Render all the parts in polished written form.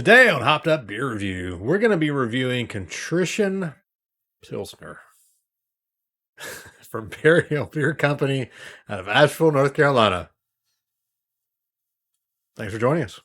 Today on Hopped Up Beer Review, we're going to be reviewing Contrition Pilsner from Burial Beer Company out of Asheville, North Carolina. Thanks for joining us.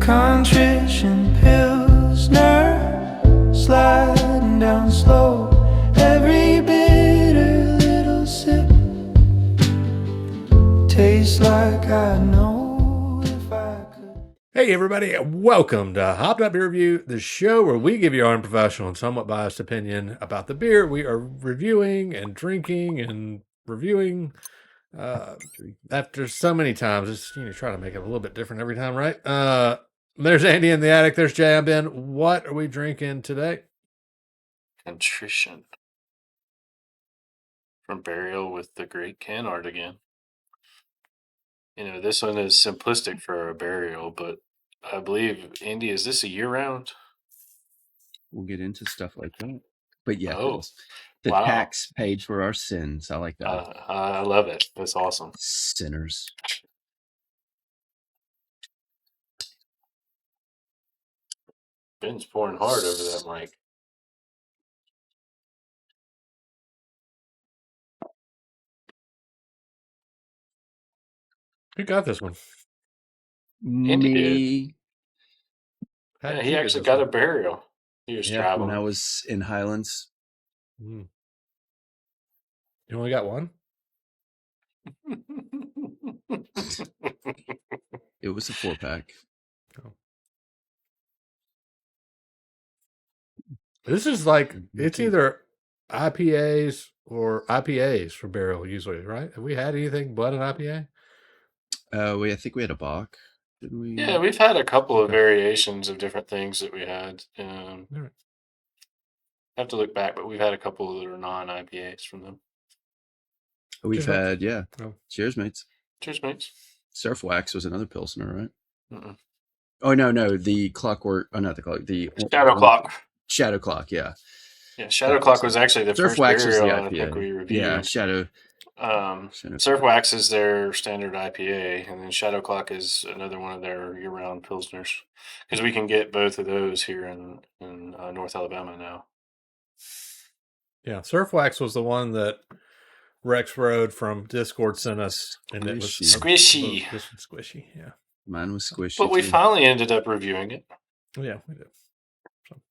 Contrition Pilsner, sliding down slow, every bitter little sip tastes like I know if I could. Hey everybody, welcome to Hopped Up Beer Review, the show where we give you our unprofessional and somewhat biased opinion about the beer we are reviewing and drinking and reviewing. After so many times, it's try to make it a little bit different every time, right? There's Andy in the attic. There's Jay. I'm Ben. What are we drinking today? Contrition from Burial with the great can art again. This one is simplistic for a Burial, but I believe, Andy, is this a year-round? We'll get into stuff like that. But yeah, the wow. tax paid for our sins. I like that. I love it. That's awesome. Sinners. Ben's pouring hard over that mic. Who got this one? Me. Yeah, he actually got a Burial. He was traveling. When I was in Highlands. You only got one? It was a 4-pack. Oh. This is like, it's either IPAs or IPAs for Burial usually, right? Have we had anything but an IPA? I think we had a Bach. Didn't we? Yeah, we've had a couple of variations of different things that we had. Right. I have to look back, but we've had a couple that are non-IPAs from them. We've had, Oh. Cheers, mates. Cheers, mates. Surf Wax was another Pilsner, right? Mm-mm. Oh, no. The Clockwork. Oh, not the Clock. The Shadow Clock. Shadow Clock, yeah. Yeah, Shadow Clock was actually the Surf first Wax was the Burial I IPA. think we reviewed. Yeah, Shadow. Surf Wax is their standard IPA, and then Shadow Clock is another one of their year-round Pilsners. Because we can get both of those here in North Alabama now. Yeah, Surf Wax was the one that Rex Road from Discord sent us, and it was Squishy. Squishy, yeah. Mine was squishy. But we finally ended up reviewing it. Yeah, we did. So.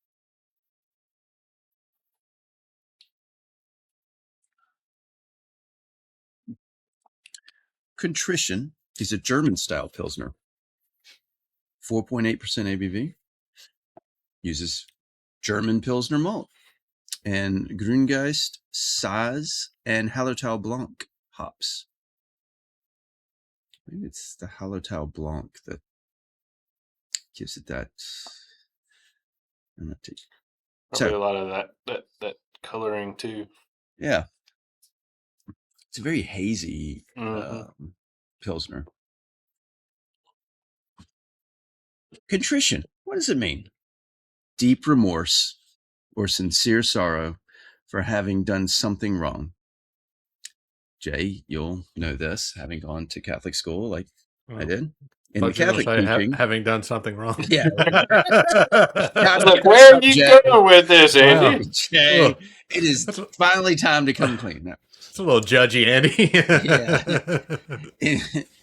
Contrition is a German-style Pilsner. 4.8% ABV. Uses German Pilsner malt and Grüngeist, Saaz, and Hallertau Blanc hops. Maybe it's the Hallertau Blanc that gives it that. Probably a lot of that coloring too. Yeah. It's a very hazy Pilsner. Contrition. What does it mean? Deep remorse or sincere sorrow for having done something wrong. Jay, you'll know this, having gone to Catholic school like I did. In the Catholic teaching, having done something wrong. Yeah. Like, where are you going with this, Andy? Wow. Jay, it is finally time to come clean. No. It's a little judgy, Andy. Yeah.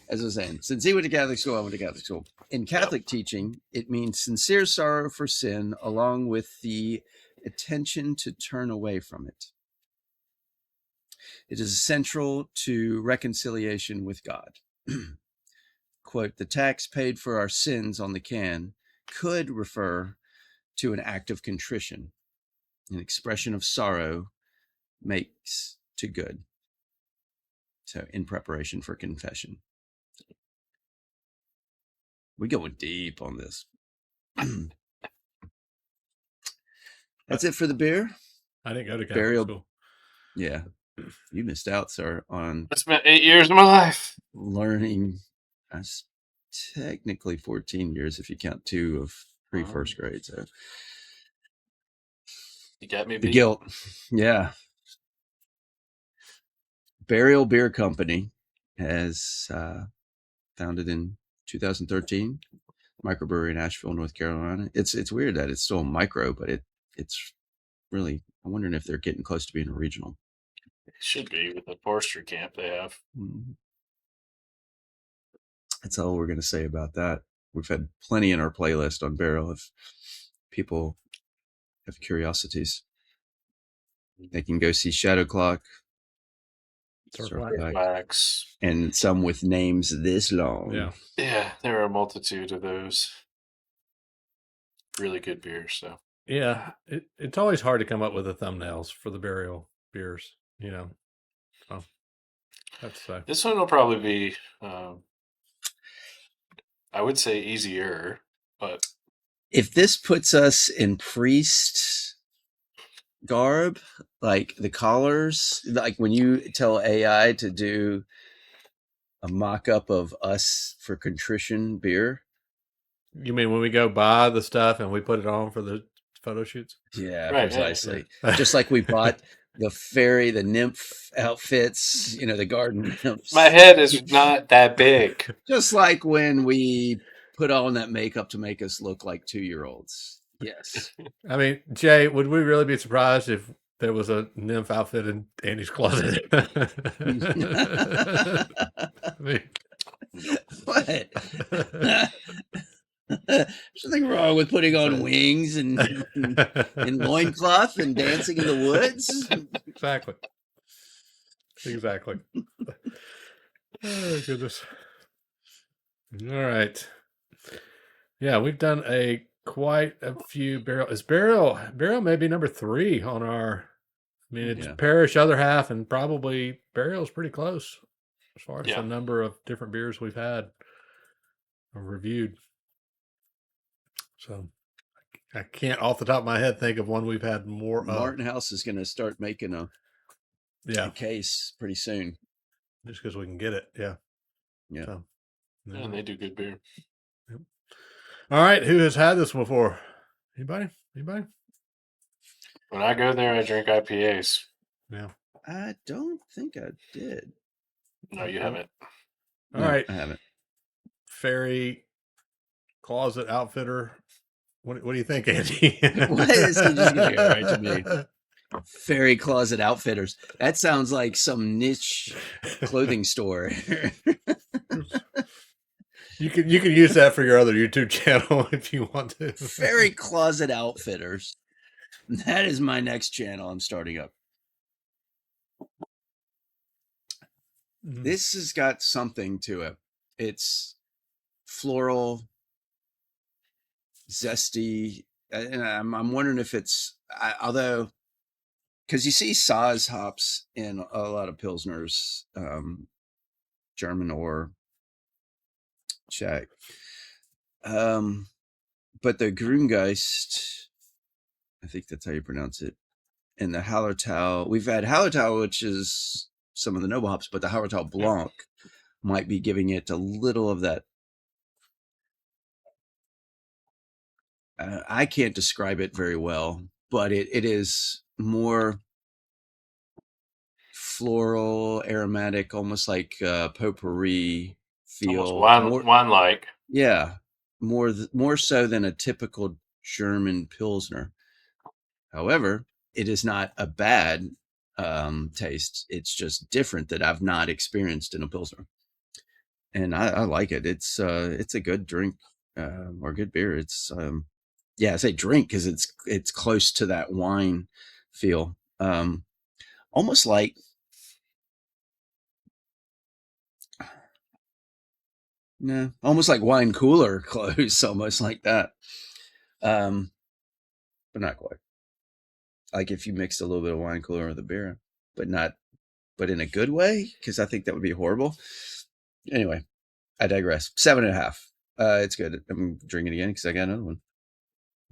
As I was saying, since he went to Catholic school, I went to Catholic school. In Catholic teaching, it means sincere sorrow for sin, along with the intention to turn away from it. It is essential to reconciliation with God. Quote, the tax paid for our sins on the can could refer to an act of contrition, an expression of sorrow makes to good. So in preparation for confession. We're going deep on this. That's it for the beer. I didn't go to Catholic Burial school. Yeah. You missed out, sir, on... It's been 8 years of my life. Learning. That's technically 14 years if you count 2 of pre-first grade. So you got me beat. The guilt. Yeah. Burial Beer Company has founded in 2013. microbrewery in Asheville, North Carolina. It's weird that it's still a micro, but it's really, I'm wondering if they're getting close to being a regional. It should be with the forestry camp they have. That's all we're going to say about that. We've had plenty in our playlist on Barrel. If people have curiosities, they can go see Shadow Clock, Surfwax, and some with names this long. Yeah, there are a multitude of those really good beers. So yeah, it's always hard to come up with the thumbnails for the burial beers, you know. So that's this one will probably be, I would say, easier, but if this puts us in priest garb, like the collars, like when you tell AI to do a mock-up of us for Contrition beer. You mean when we go buy the stuff and we put it on for the photo shoots? Yeah, Right, precisely. yeah. Just like we bought the nymph outfits, you know, the garden nymphs. My head is not that big. Just like when we put on that makeup to make us look like 2-year-olds. Yes. I mean, Jay, would we really be surprised if there was a nymph outfit in Andy's closet? I mean, what? There's nothing wrong with putting on wings and loincloth and dancing in the woods. Exactly. Oh, goodness. All right. Yeah, we've done quite a few barrel. Is barrel maybe number 3 on our, I mean, it's Parish other half, and probably Burial's pretty close as far as the number of different beers we've had or reviewed. So I can't off the top of my head think of one we've had more Martin House is going to start making a case pretty soon. Just because we can get it. Yeah. So, and they do good beer. Yep. All right. Who has had this before? Anybody? When I go there, I drink IPAs. Yeah. I don't think I did. No, you haven't. All right. I haven't. Fairy Closet Outfitter. What do you think, Andy? What is he just going to go right to me? Fairy Closet Outfitters. That sounds like some niche clothing store. You can use that for your other YouTube channel if you want to. Fairy Closet Outfitters. That is my next channel I'm starting up. This has got something to it. It's floral, zesty, and I'm wondering if it's, although, because you see Saaz hops in a lot of Pilsners, German or Czech, but the Grüngeist, I think that's how you pronounce it, and the Hallertau, we've had Hallertau, which is some of the noble hops, but the Hallertau Blanc might be giving it a little of that. I can't describe it very well, but it is more floral, aromatic, almost like potpourri feel. Almost wine-like. Yeah, more so than a typical German Pilsner. However, it is not a bad taste. It's just different that I've not experienced in a Pilsner. And I like it. It's a good drink or good beer. It's I say drink because it's close to that wine feel. Almost like almost like wine cooler close, almost like that. But not quite. Like if you mixed a little bit of wine cooler with a beer, but in a good way, because I think that would be horrible. Anyway, I digress. 7.5. It's good. I'm drinking again because I got another one.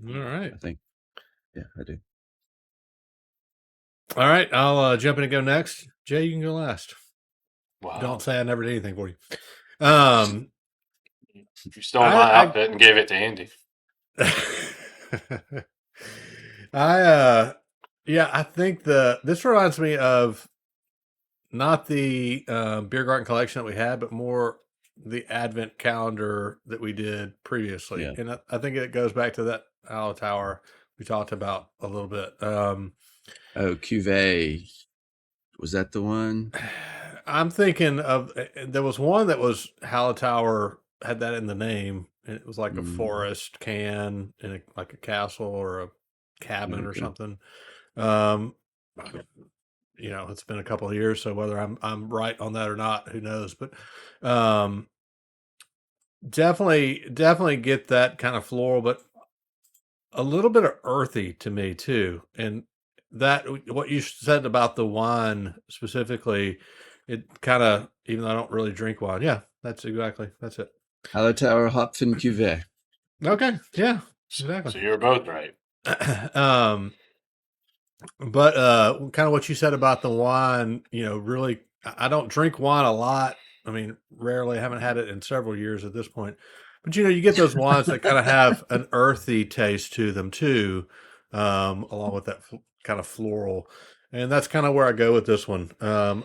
All right. I think. Yeah, I do. All right. I'll jump in and go next. Jay, you can go last. Wow. Don't say I never did anything for you. You stole my outfit and gave it to Andy. I think this reminds me of not the beer garden collection that we had, but more the Advent calendar that we did previously, Yeah. and I think it goes back to that Hallertauer we talked about a little bit. Oh, Cuvée. Was that the one? I'm thinking of there was one that was Hallertauer had that in the name, and it was like a forest can in like a castle or a cabin or something. You know, it's been a couple of years, so whether I'm right on that or not, who knows? But definitely get that kind of floral, but a little bit of earthy to me too. And that what you said about the wine specifically, it kind of, even though I don't really drink wine, yeah, that's it. Hallertauer Hopfen Cuvée. Okay, yeah, So exactly. you're both right. But kind of what you said about the wine, you know, really, I don't drink wine a lot. I mean, rarely. I haven't had it in several years at this point. But you know, you get those wines that kind of have an earthy taste to them too, along with that kind of floral, and that's kind of where I go with this one. I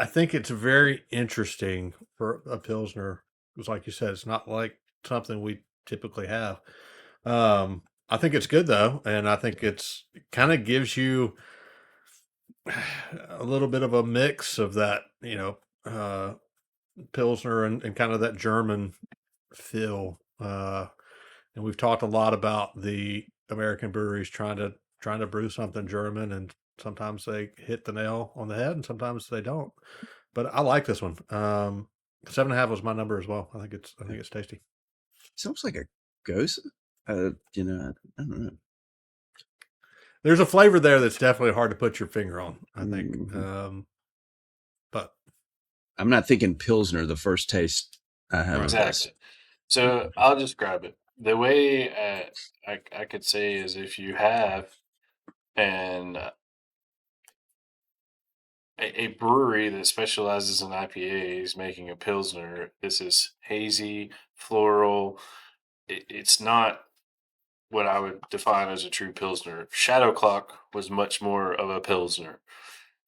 think it's very interesting for a Pilsner, because, like you said, it's not like something we typically have. I think it's good though, and I think it kind of gives you a little bit of a mix of that, you know, Pilsner and kind of that German feel. And we've talked a lot about the American breweries trying to brew something German, and sometimes they hit the nail on the head, and sometimes they don't. But I like this one. 7.5 was my number as well. I think it's tasty. It's almost like a ghost. You know, I don't know. There's a flavor there that's definitely hard to put your finger on, I think. But I'm not thinking Pilsner the first taste I have. Exactly. So I'll describe it. The way I could say is, if you have a brewery that specializes in IPAs making a Pilsner, this is hazy, floral. It's not what I would define as a true Pilsner. Shadow Clock was much more of a Pilsner.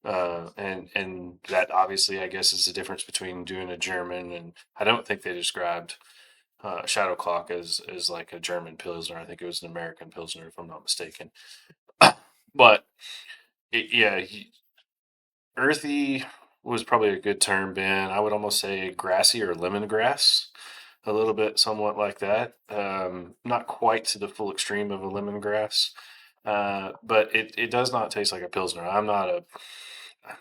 And that obviously, I guess, is the difference between doing a German, and I don't think they described Shadow Clock as like a German Pilsner. I think it was an American Pilsner, if I'm not mistaken. But earthy was probably a good term, Ben. I would almost say grassy or lemongrass, a little bit, somewhat like that. Not quite to the full extreme of a lemongrass, but it does not taste like a Pilsner.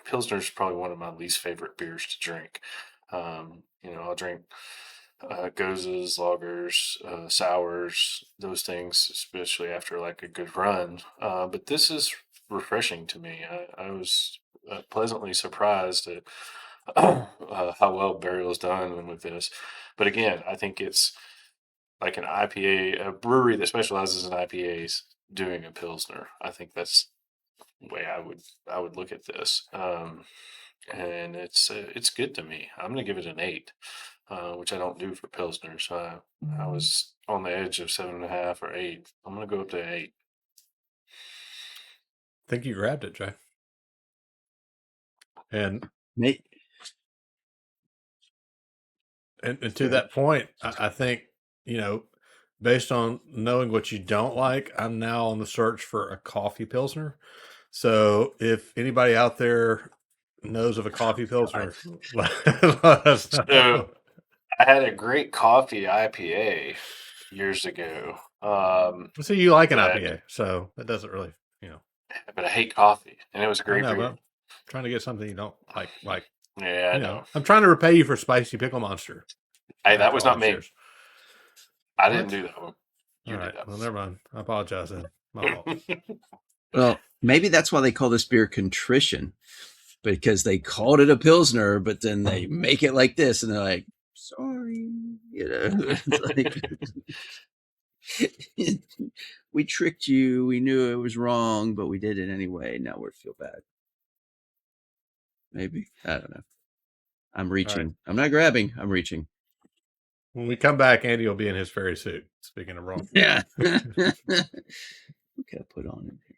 Pilsner is probably one of my least favorite beers to drink. You know, I'll drink gozes, lagers, sours, those things, especially after like a good run. But this is refreshing to me. I was pleasantly surprised at how well Burial's done with this. But again, I think it's like an IPA, a brewery that specializes in IPAs doing a Pilsner. I think that's the way I would look at this. And it's good to me. I'm gonna give it an 8, which I don't do for Pilsner. So I was on the edge of 7.5 or 8. I'm gonna go up to 8. I think you grabbed it, Jay. And Nate. And to that point, I think, you know, based on knowing what you don't like, I'm now on the search for a coffee Pilsner. So if anybody out there knows of a coffee Pilsner, let us know. So I had a great coffee IPA years ago. So you like an IPA, so that doesn't really, you know. But I hate coffee, and it was a I great know, beer. but I'm trying to get something you don't like. Yeah, I You know. I'm trying to repay you for Spicy Pickle Monster. Hey, that after was all not these me. years. I didn't What? do that one. You All did right. that Well, one. never mind. I apologize then. My fault. Well, maybe that's why they call this beer Contrition, because they called it a Pilsner, but then they make it like this, and they're like, sorry, you know. It's like, we tricked you. We knew it was wrong, but we did it anyway. Now we feel bad. Maybe. I don't know. I'm reaching. Right. I'm not grabbing. I'm reaching. When we come back, Andy will be in his fairy suit. Speaking of wrong. Yeah. What can I put on in here?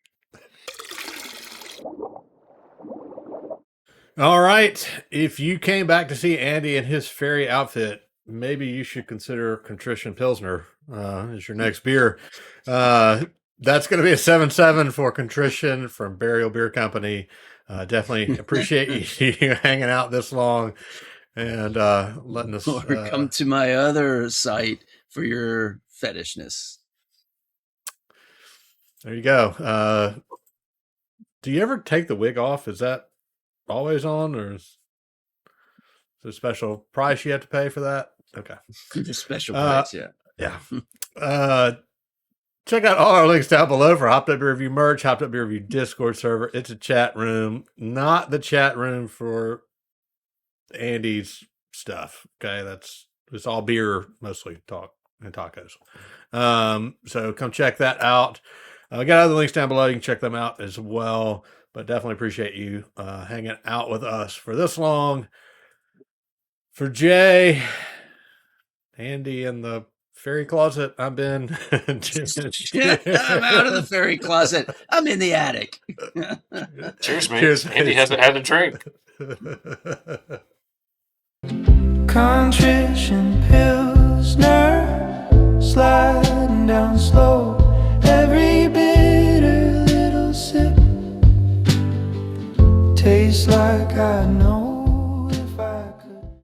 All right. If you came back to see Andy in his fairy outfit, maybe you should consider Contrition Pilsner as your next beer. That's going to be a 7.7 for Contrition from Burial Beer Company. Definitely appreciate you hanging out this long and letting us. Or come to my other site for your fetishness. There you go. Do you ever take the wig off? Is that always on, or is there a special price you have to pay for that? Okay. The special price, yeah. Yeah. Check out all our links down below for Hopped Up Beer Review merch, Hopped Up Beer Review Discord server. It's a chat room, not the chat room for Andy's stuff. Okay, it's all beer, mostly talk and tacos. So come check that out. We got other links down below. You can check them out as well. But definitely appreciate you hanging out with us for this long. For Jay, Andy, and the fairy closet, I'm Ben. I'm out of the fairy closet. I'm in the attic. Cheers, mate. Cheers, Andy mate. hasn't had a drink. Contrition Pilsner, sliding down slow. Every bitter little sip tastes like I know.